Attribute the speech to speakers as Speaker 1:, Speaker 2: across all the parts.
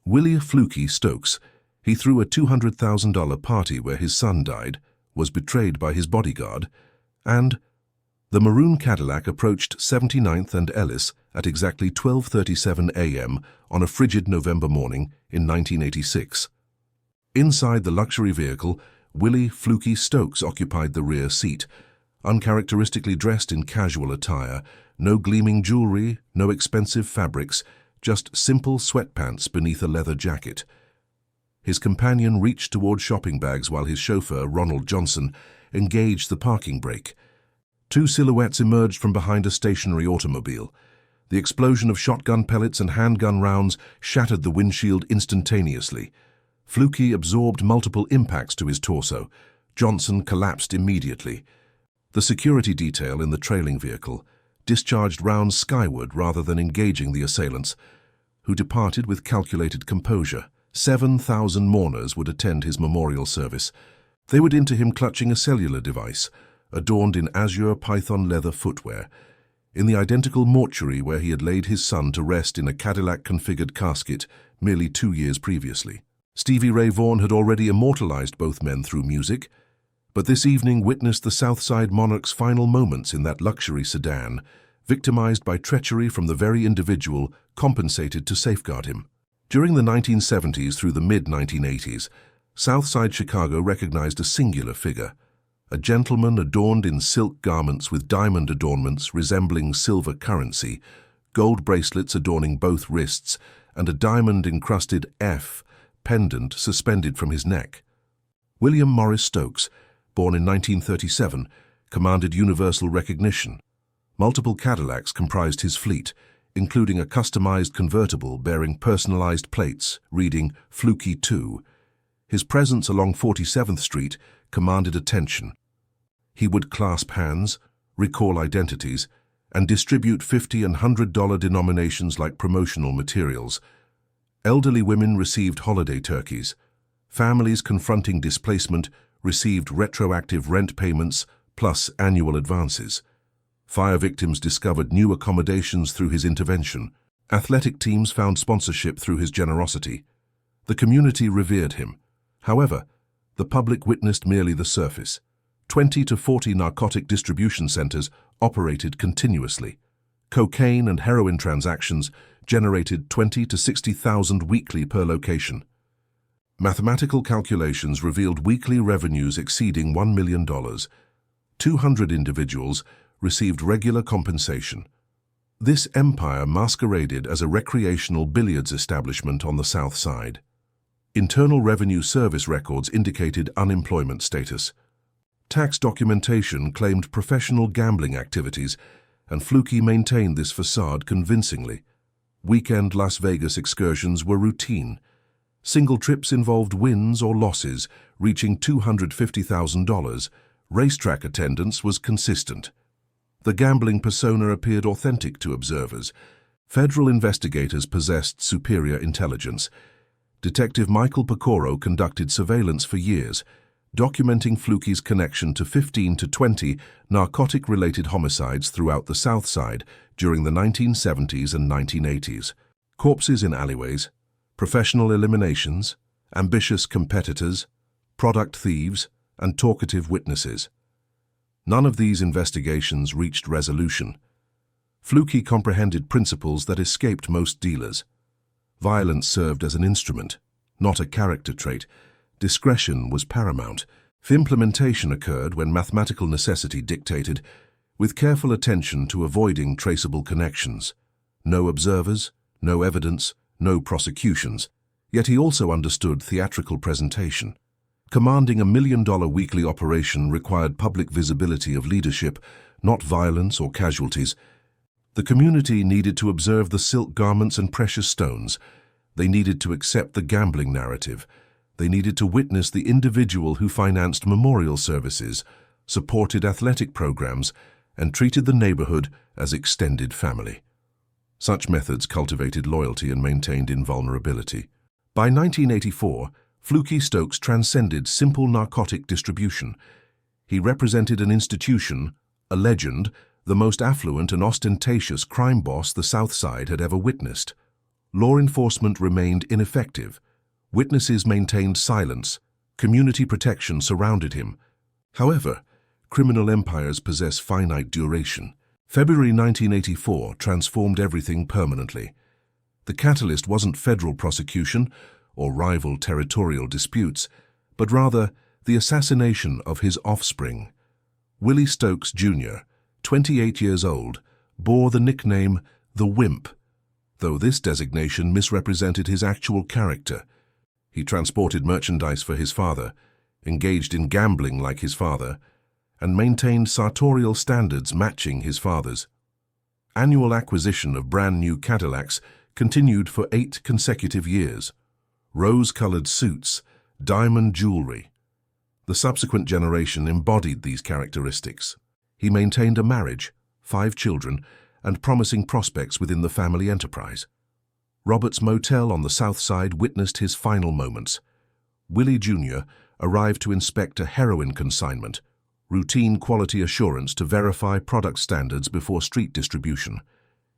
Speaker 1: Willie Flukey Stokes, he threw a $200,000 party where his son died, was betrayed by his bodyguard, and the maroon Cadillac approached 79th and Ellis at exactly 12:37 a.m. on a frigid November morning in 1986. Inside the luxury vehicle, Willie Flukey Stokes occupied the rear seat, uncharacteristically dressed in casual attire, no gleaming jewelry, no expensive fabrics, just simple sweatpants beneath a leather jacket. His companion reached toward shopping bags while his chauffeur, Ronald Johnson, engaged the parking brake. Two silhouettes emerged from behind a stationary automobile. The explosion of shotgun pellets and handgun rounds shattered the windshield instantaneously. Flukey absorbed multiple impacts to his torso. Johnson collapsed immediately. The security detail in the trailing vehicle discharged rounds skyward rather than engaging the assailants, who departed with calculated composure. 7,000 mourners would attend his memorial service. They would enter him clutching a cellular device, adorned in azure python leather footwear, in the identical mortuary where he had laid his son to rest in a Cadillac-configured casket merely 2 years previously. Stevie Ray Vaughan had already immortalized both men through music, but this evening witnessed the Southside Monarch's final moments in that luxury sedan, victimized by treachery from the very individual compensated to safeguard him. During the 1970s through the mid-1980s, Southside Chicago recognized a singular figure, a gentleman adorned in silk garments with diamond adornments resembling silver currency, gold bracelets adorning both wrists, and a diamond-encrusted F pendant suspended from his neck. William Morris Stokes, born in 1937, commanded universal recognition. Multiple Cadillacs comprised his fleet, including a customized convertible bearing personalized plates reading Flukey 2. His presence along 47th Street commanded attention. He would clasp hands, recall identities, and distribute $50 and $100 denominations like promotional materials. Elderly women received holiday turkeys. Families confronting displacement received retroactive rent payments plus annual advances. Fire victims discovered new accommodations through his intervention. Athletic teams found sponsorship through his generosity. The community revered him. However, the public witnessed merely the surface. 20 to 40 narcotic distribution centers operated continuously. Cocaine and heroin transactions generated 20 to 60,000 weekly per location. Mathematical calculations revealed weekly revenues exceeding $1 million. 200 individuals received regular compensation. This empire masqueraded as a recreational billiards establishment on the South Side. Internal Revenue Service records indicated unemployment status. Tax documentation claimed professional gambling activities, and Flukey maintained this facade convincingly. Weekend Las Vegas excursions were routine. Single trips involved wins or losses, reaching $250,000. Racetrack attendance was consistent. The gambling persona appeared authentic to observers. Federal investigators possessed superior intelligence. Detective Michael Pecoro conducted surveillance for years, documenting Flukey's connection to 15 to 20 narcotic-related homicides throughout the South Side during the 1970s and 1980s. Corpses in alleyways, professional eliminations, ambitious competitors, product thieves, and talkative witnesses. None of these investigations reached resolution. Flukey comprehended principles that escaped most dealers. Violence served as an instrument, not a character trait. Discretion was paramount. Implementation occurred when mathematical necessity dictated, with careful attention to avoiding traceable connections. No observers, no evidence, no prosecutions. Yet he also understood theatrical presentation. Commanding $1 million weekly operation required public visibility of leadership, not violence or casualties. The community needed to observe the silk garments and precious stones. They needed to accept the gambling narrative. They needed to witness the individual who financed memorial services, supported athletic programs, and treated the neighborhood as extended family. Such methods cultivated loyalty and maintained invulnerability. By 1984, Flukey Stokes transcended simple narcotic distribution. He represented an institution, a legend, the most affluent and ostentatious crime boss the South Side had ever witnessed. Law enforcement remained ineffective. Witnesses maintained silence. Community protection surrounded him. However, criminal empires possess finite duration. February 1984 transformed everything permanently. The catalyst wasn't federal prosecution or rival territorial disputes, but rather the assassination of his offspring. Willie Stokes, Jr., 28 years old, bore the nickname the Wimp, though this designation misrepresented his actual character. He transported merchandise for his father, engaged in gambling like his father, and maintained sartorial standards matching his father's. Annual acquisition of brand-new Cadillacs continued for 8 consecutive years. Rose-colored suits, diamond jewelry. The subsequent generation embodied these characteristics. He maintained a marriage, 5 children, and promising prospects within the family enterprise. Robert's Motel on the South Side witnessed his final moments. Willie Jr. arrived to inspect a heroin consignment, routine quality assurance to verify product standards before street distribution.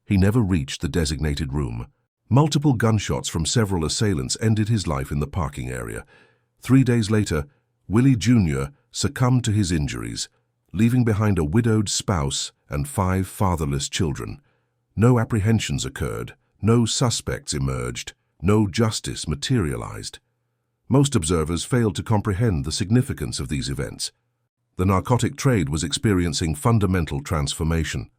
Speaker 1: He never reached the designated room. Multiple gunshots from several assailants ended his life in the parking area. 3 days later, Willie Jr. succumbed to his injuries, leaving behind a widowed spouse and 5 fatherless children. No apprehensions occurred, no suspects emerged, no justice materialized. Most observers failed to comprehend the significance of these events. The narcotic trade was experiencing fundamental transformation.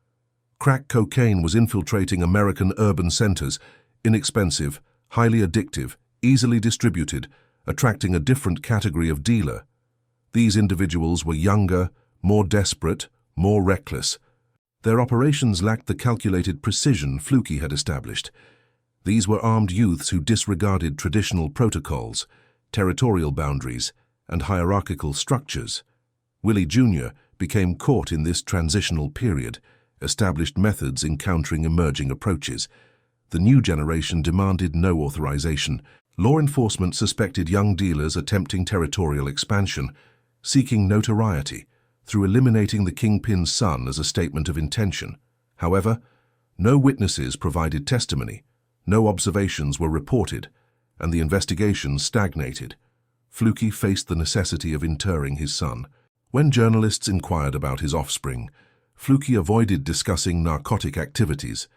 Speaker 1: Crack cocaine was infiltrating American urban centers, inexpensive, highly addictive, easily distributed, attracting a different category of dealer. These individuals were younger, more desperate, more reckless. Their operations lacked the calculated precision Flukey had established. These were armed youths who disregarded traditional protocols, territorial boundaries, and hierarchical structures. Willie Jr. became caught in this transitional period, established methods encountering emerging approaches. The new generation demanded no authorization. Law enforcement suspected young dealers attempting territorial expansion, seeking notoriety, through eliminating the kingpin's son as a statement of intention. However, no witnesses provided testimony, no observations were reported, and the investigation stagnated. Flukey faced the necessity of interring his son. When journalists inquired about his offspring, Flukey avoided discussing narcotic activities,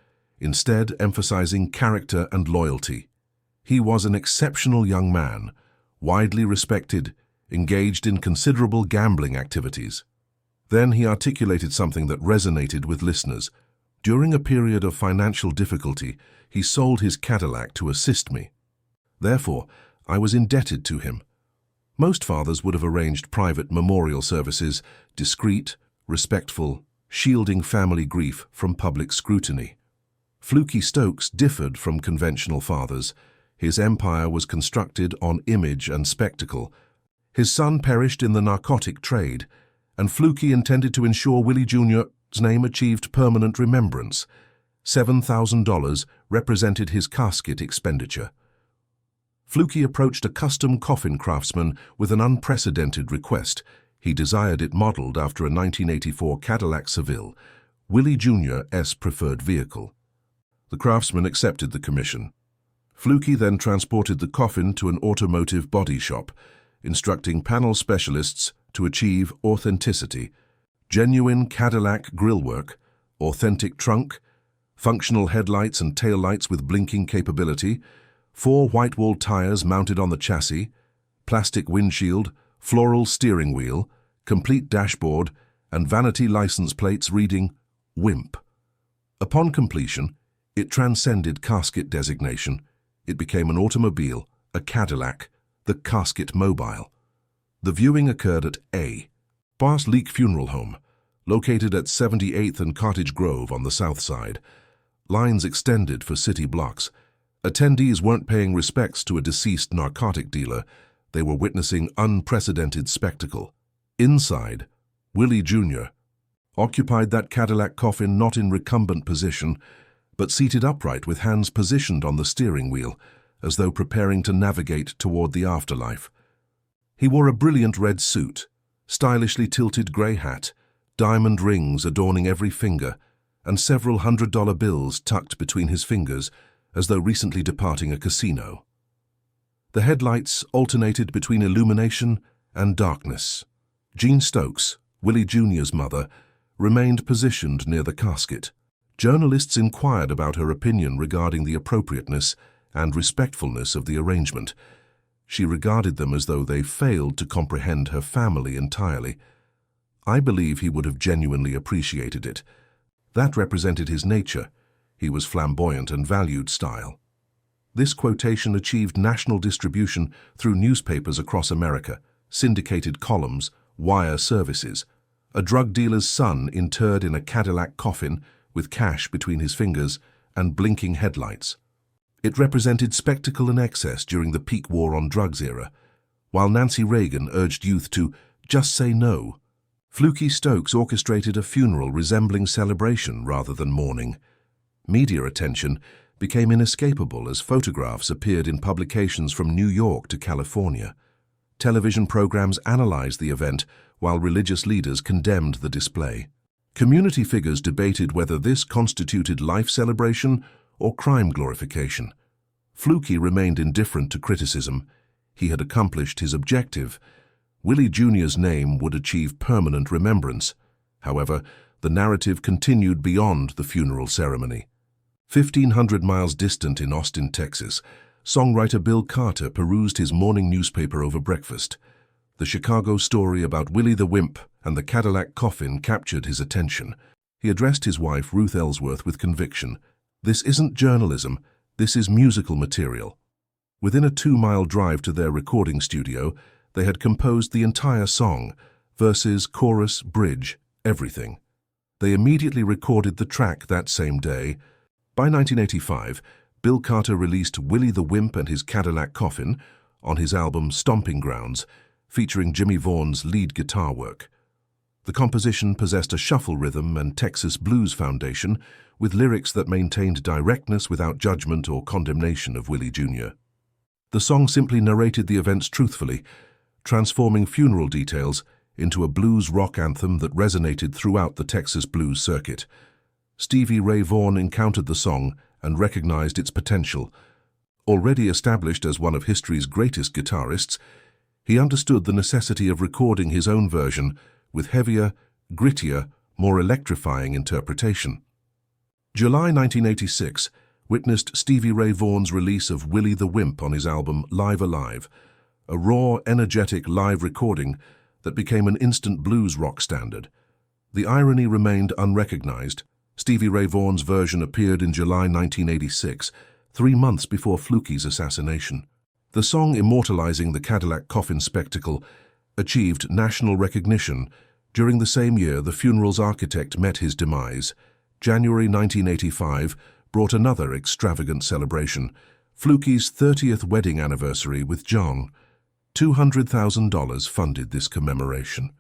Speaker 1: instead emphasizing character and loyalty. He was an exceptional young man, widely respected, engaged in considerable gambling activities. Then he articulated something that resonated with listeners. During a period of financial difficulty, he sold his Cadillac to assist me. Therefore, I was indebted to him. Most fathers would have arranged private memorial services, discreet, respectful, shielding family grief from public scrutiny. Flukey Stokes differed from conventional fathers. His empire was constructed on image and spectacle. His son perished in the narcotic trade, and Flukey intended to ensure Willie Jr.'s name achieved permanent remembrance. $7,000 represented his casket expenditure. Flukey approached a custom coffin craftsman with an unprecedented request. He desired it modeled after a 1984 Cadillac Seville, Willie Jr.'s preferred vehicle. The craftsman accepted the commission. Flukey then transported the coffin to an automotive body shop, instructing panel specialists to achieve authenticity, genuine Cadillac grillwork, authentic trunk, functional headlights and taillights with blinking capability, 4 white-wall tires mounted on the chassis, plastic windshield, floral steering wheel, complete dashboard, and vanity license plates reading WIMP. Upon completion, it transcended casket designation. It became an automobile, a Cadillac, the Casket Mobile. The viewing occurred at A. Bas Leak Funeral Home, located at 78th and Cottage Grove on the south side. Lines extended for city blocks. Attendees weren't paying respects to a deceased narcotic dealer. They were witnessing unprecedented spectacle. Inside, Willie Jr. occupied that Cadillac coffin not in recumbent position, but seated upright with hands positioned on the steering wheel, as though preparing to navigate toward the afterlife. He wore a brilliant red suit, stylishly tilted gray hat, diamond rings adorning every finger, and several $100 bills tucked between his fingers, as though recently departing a casino. The headlights alternated between illumination and darkness. Jean Stokes, Willie Jr.'s mother, remained positioned near the casket. Journalists inquired about her opinion regarding the appropriateness and respectfulness of the arrangement. She regarded them as though they failed to comprehend her family entirely. I believe he would have genuinely appreciated it. That represented his nature. He was flamboyant and valued style. This quotation achieved national distribution through newspapers across America, syndicated columns, wire services. A drug dealer's son interred in a Cadillac coffin with cash between his fingers and blinking headlights. It represented spectacle and excess during the peak war on drugs era, while Nancy Reagan urged youth to just say no. Flukey Stokes orchestrated a funeral resembling celebration rather than mourning. Media attention became inescapable as photographs appeared in publications from New York to California. Television programs analyzed the event while religious leaders condemned the display. Community figures debated whether this constituted life celebration or crime glorification. Flukey remained indifferent to criticism. He had accomplished his objective. Willie Jr.'s name would achieve permanent remembrance. However, the narrative continued beyond the funeral ceremony. 1,500 miles distant in Austin, Texas, songwriter Bill Carter perused his morning newspaper over breakfast. The Chicago story about Willie the Wimp and the Cadillac coffin captured his attention. He addressed his wife, Ruth Ellsworth, with conviction. "This isn't journalism, this is musical material." Within a 2-mile drive to their recording studio, they had composed the entire song, verses, chorus, bridge, everything. They immediately recorded the track that same day. By 1985, Bill Carter released Willie the Wimp and his Cadillac Coffin on his album Stomping Grounds, featuring Jimmy Vaughan's lead guitar work. The composition possessed a shuffle rhythm and Texas blues foundation, with lyrics that maintained directness without judgment or condemnation of Willie Jr. The song simply narrated the events truthfully, transforming funeral details into a blues rock anthem that resonated throughout the Texas blues circuit. Stevie Ray Vaughan encountered the song and recognized its potential. Already established as one of history's greatest guitarists, he understood the necessity of recording his own version with heavier, grittier, more electrifying interpretation. July 1986 witnessed Stevie Ray Vaughan's release of Willie the Wimp on his album Live Alive, a raw, energetic live recording that became an instant blues rock standard. The irony remained unrecognized. Stevie Ray Vaughan's version appeared in July 1986, 3 months before Flukey's assassination. The song immortalizing the Cadillac coffin spectacle achieved national recognition. During the same year, the funeral's architect met his demise. January 1985 brought another extravagant celebration, Flukey's 30th wedding anniversary with John. $200,000 funded this commemoration.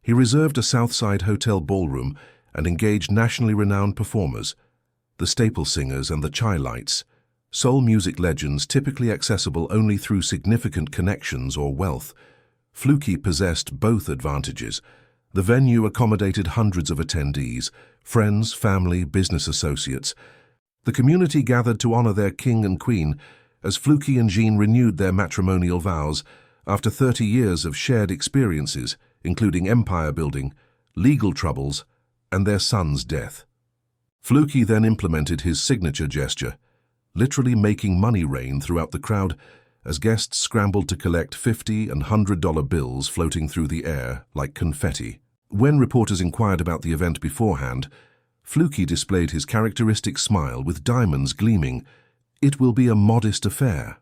Speaker 1: He reserved a Southside Hotel ballroom and engaged nationally renowned performers, the Staple Singers and the Chai Lights, soul music legends typically accessible only through significant connections or wealth. Flukey possessed both advantages. The venue accommodated hundreds of attendees, friends, family, business associates. The community gathered to honor their king and queen as Flukey and Jean renewed their matrimonial vows after 30 years of shared experiences, including empire building, legal troubles, and their son's death. Flukey then implemented his signature gesture, literally making money rain throughout the crowd as guests scrambled to collect $50 and $100 bills floating through the air like confetti. When reporters inquired about the event beforehand, Flukey displayed his characteristic smile with diamonds gleaming. "It will be a modest affair."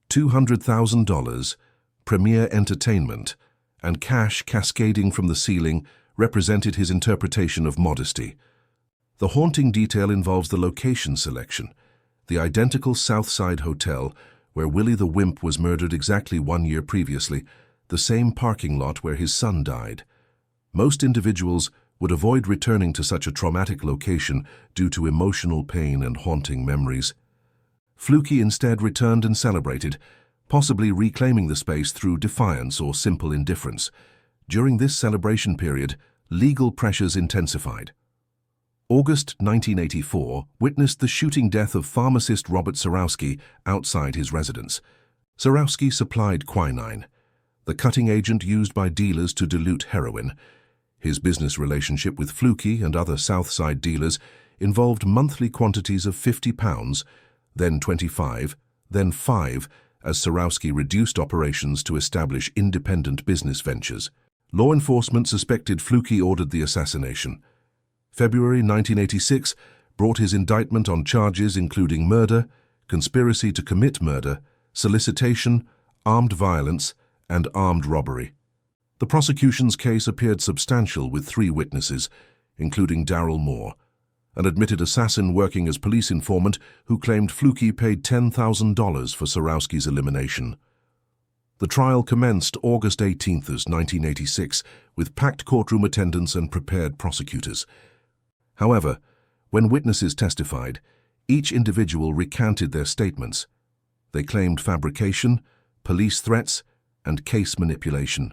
Speaker 1: $200,000, premier entertainment, and cash cascading from the ceiling represented his interpretation of modesty. The haunting detail involves the location selection. The identical Southside Hotel, where Willie the Wimp was murdered exactly 1 year previously, the same parking lot where his son died. Most individuals would avoid returning to such a traumatic location due to emotional pain and haunting memories. Flukey instead returned and celebrated, possibly reclaiming the space through defiance or simple indifference. During this celebration period, legal pressures intensified. August 1984 witnessed the shooting death of pharmacist Robert Surowski outside his residence. Surowski supplied quinine, the cutting agent used by dealers to dilute heroin. His business relationship with Flukey and other South Side dealers involved monthly quantities of £50, then 25, then 5, as Surowski reduced operations to establish independent business ventures. Law enforcement suspected Flukey ordered the assassination. February 1986 brought his indictment on charges including murder, conspiracy to commit murder, solicitation, armed violence, and armed robbery. The prosecution's case appeared substantial with 3 witnesses, including Darrell Moore, an admitted assassin working as police informant who claimed Flukey paid $10,000 for Surowski's elimination. The trial commenced August 18, 1986, with packed courtroom attendance and prepared prosecutors. However, when witnesses testified, each individual recanted their statements. They claimed fabrication, police threats, and case manipulation.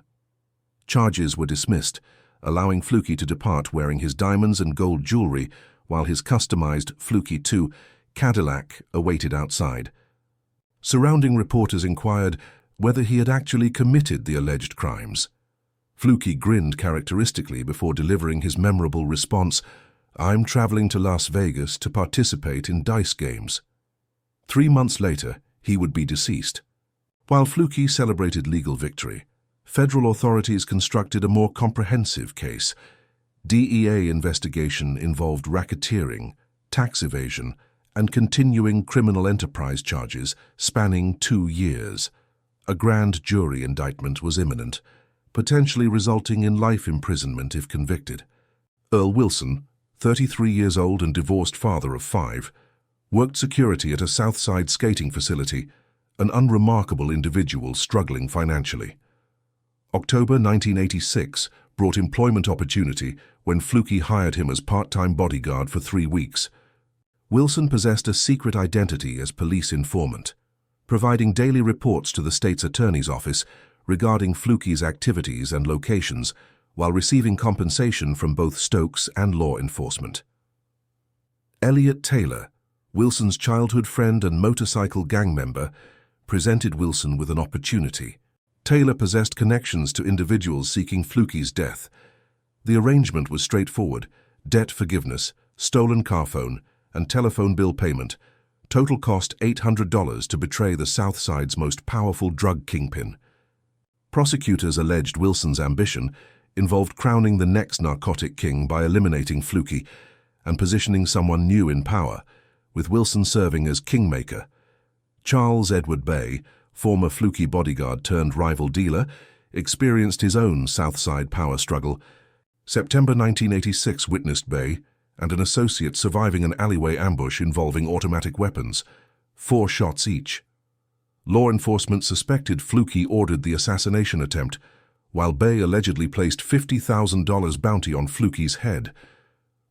Speaker 1: Charges were dismissed, allowing Flukey to depart wearing his diamonds and gold jewelry while his customized Flukey 2 Cadillac awaited outside. Surrounding reporters inquired whether he had actually committed the alleged crimes. Flukey grinned characteristically before delivering his memorable response, "I'm traveling to Las Vegas to participate in dice games." 3 months later, he would be deceased. While Flukey celebrated legal victory, federal authorities constructed a more comprehensive case. DEA investigation involved racketeering, tax evasion, and continuing criminal enterprise charges spanning 2 years. A grand jury indictment was imminent, potentially resulting in life imprisonment if convicted. Earl Wilson, 33 years old and divorced father of 5, worked security at a South Side skating facility, an unremarkable individual struggling financially. October 1986 brought employment opportunity when Flukey hired him as part-time bodyguard for 3 weeks. Wilson possessed a secret identity as police informant, providing daily reports to the state's attorney's office regarding Flukey's activities and locations, while receiving compensation from both Stokes and law enforcement. Elliot Taylor, Wilson's childhood friend and motorcycle gang member, presented Wilson with an opportunity. Taylor possessed connections to individuals seeking Flukey's death. The arrangement was straightforward: debt forgiveness, stolen car phone, and telephone bill payment. Total cost $800 to betray the South Side's most powerful drug kingpin. Prosecutors alleged Wilson's ambition involved crowning the next narcotic king by eliminating Flukey and positioning someone new in power, with Wilson serving as kingmaker. Charles Edward Bay, former Flukey bodyguard turned rival dealer, experienced his own South Side power struggle. September 1986 witnessed Bay and an associate surviving an alleyway ambush involving automatic weapons, 4 shots each. Law enforcement suspected Flukey ordered the assassination attempt, while Bay allegedly placed $50,000 bounty on Flukey's head.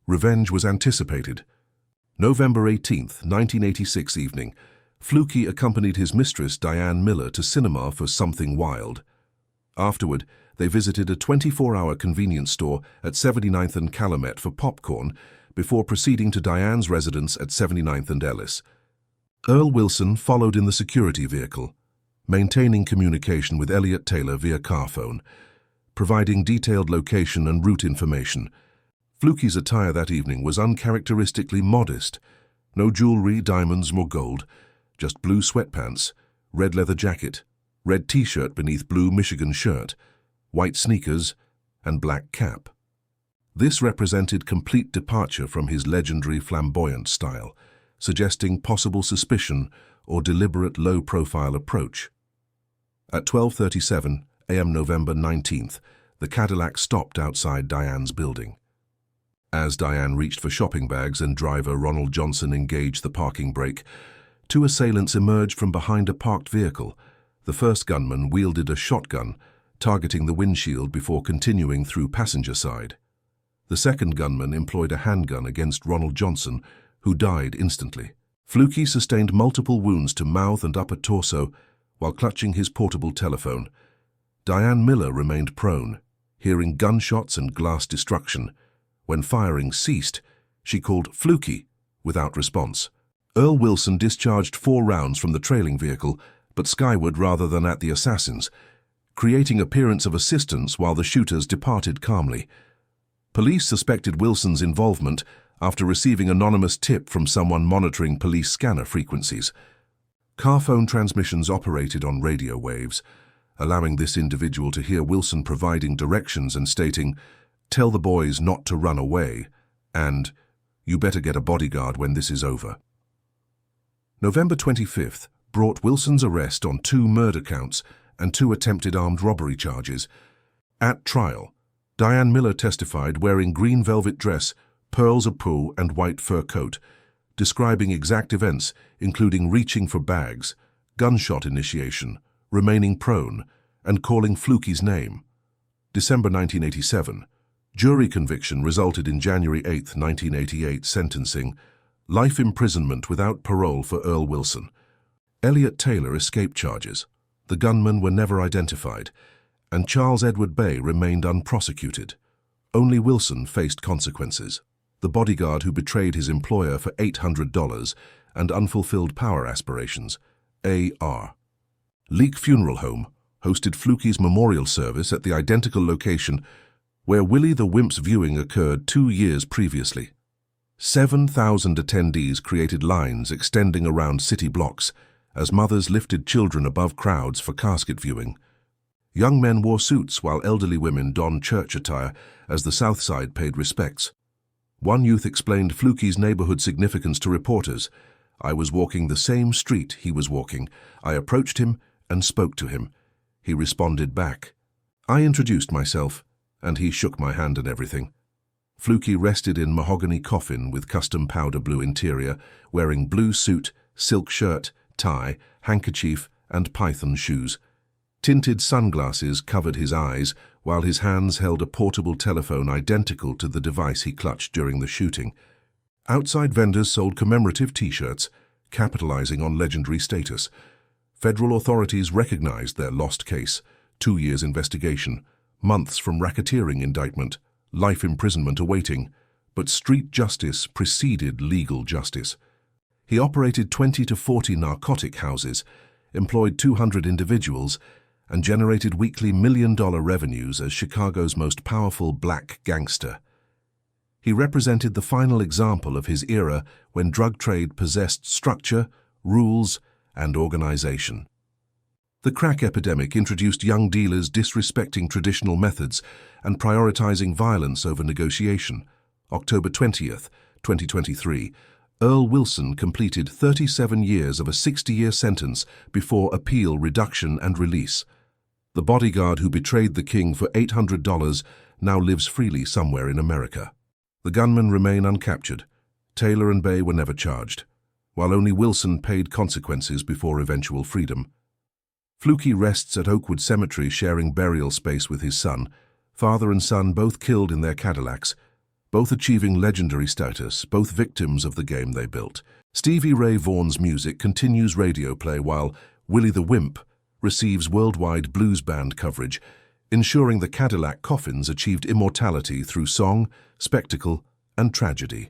Speaker 1: Revenge was anticipated. November 18, 1986 evening, Flukey accompanied his mistress Diane Miller to cinema for Something Wild. Afterward, they visited a 24-hour convenience store at 79th and Calumet for popcorn before proceeding to Diane's residence at 79th and Ellis. Earl Wilson followed in the security vehicle, maintaining communication with Elliot Taylor via car phone, providing detailed location and route information. Flukey's attire that evening was uncharacteristically modest. No jewelry, diamonds, or gold, just blue sweatpants, red leather jacket, red t-shirt beneath blue Michigan shirt, white sneakers, and black cap. This represented complete departure from his legendary flamboyant style, suggesting possible suspicion or deliberate low-profile approach. At 12:37 a.m. November 19th, the Cadillac stopped outside Diane's building. As Diane reached for shopping bags and driver Ronald Johnson engaged the parking brake, 2 assailants emerged from behind a parked vehicle. The first gunman wielded a shotgun, targeting the windshield before continuing through passenger side. The second gunman employed a handgun against Ronald Johnson, who died instantly. Flukey sustained multiple wounds to mouth and upper torso while clutching his portable telephone. Diane Miller remained prone, hearing gunshots and glass destruction. When firing ceased, she called Flukey, without response. Earl Wilson discharged 4 rounds from the trailing vehicle, but skyward rather than at the assassins, creating appearance of assistance while the shooters departed calmly. Police suspected Wilson's involvement after receiving anonymous tip from someone monitoring police scanner frequencies. Car phone transmissions operated on radio waves, allowing this individual to hear Wilson providing directions and stating, "Tell the boys not to run away," and "You better get a bodyguard when this is over." November 25th brought Wilson's arrest on 2 murder counts and 2 attempted armed robbery charges. At trial, Diane Miller testified wearing green velvet dress, pearls of peau and white fur coat, describing exact events including reaching for bags, gunshot initiation, remaining prone, and calling Flukey's name. December 1987. Jury conviction resulted in January 8, 1988 sentencing, life imprisonment without parole for Earl Wilson. Elliot Taylor escaped charges. The gunmen were never identified, and Charles Edward Bay remained unprosecuted. Only Wilson faced consequences. The bodyguard who betrayed his employer for $800 and unfulfilled power aspirations, A.R. Leak Funeral Home hosted Flukey's memorial service at the identical location where Willie the Wimp's viewing occurred 2 years previously. 7,000 attendees created lines extending around city blocks as mothers lifted children above crowds for casket viewing. Young men wore suits while elderly women donned church attire as the South Side paid respects. One youth explained Flukey's neighborhood significance to reporters. "I was walking the same street he was walking. I approached him and spoke to him. He responded back. I introduced myself, and he shook my hand and everything." Flukey rested in mahogany coffin with custom powder blue interior, wearing blue suit, silk shirt, tie, handkerchief, and python shoes. Tinted sunglasses covered his eyes, while his hands held a portable telephone identical to the device he clutched during the shooting. Outside vendors sold commemorative T-shirts, capitalizing on legendary status. Federal authorities recognized their lost case, 2 years investigation, months from racketeering indictment, life imprisonment awaiting, but street justice preceded legal justice. He operated 20 to 40 narcotic houses, employed 200 individuals, and generated weekly million-dollar revenues as Chicago's most powerful black gangster. He represented the final example of his era when drug trade possessed structure, rules, and organization. The crack epidemic introduced young dealers disrespecting traditional methods and prioritizing violence over negotiation. October 20th, 2023, Earl Wilson completed 37 years of a 60-year sentence before appeal, reduction, and release. The bodyguard who betrayed the king for $800 now lives freely somewhere in America. The gunmen remain uncaptured. Taylor and Bay were never charged, while only Wilson paid consequences before eventual freedom. Flukey rests at Oakwood Cemetery, sharing burial space with his son. Father and son both killed in their Cadillacs, both achieving legendary status, both victims of the game they built. Stevie Ray Vaughan's music continues radio play while Willie the Wimp receives worldwide blues band coverage, ensuring the Cadillac coffins achieved immortality through song, spectacle, and tragedy.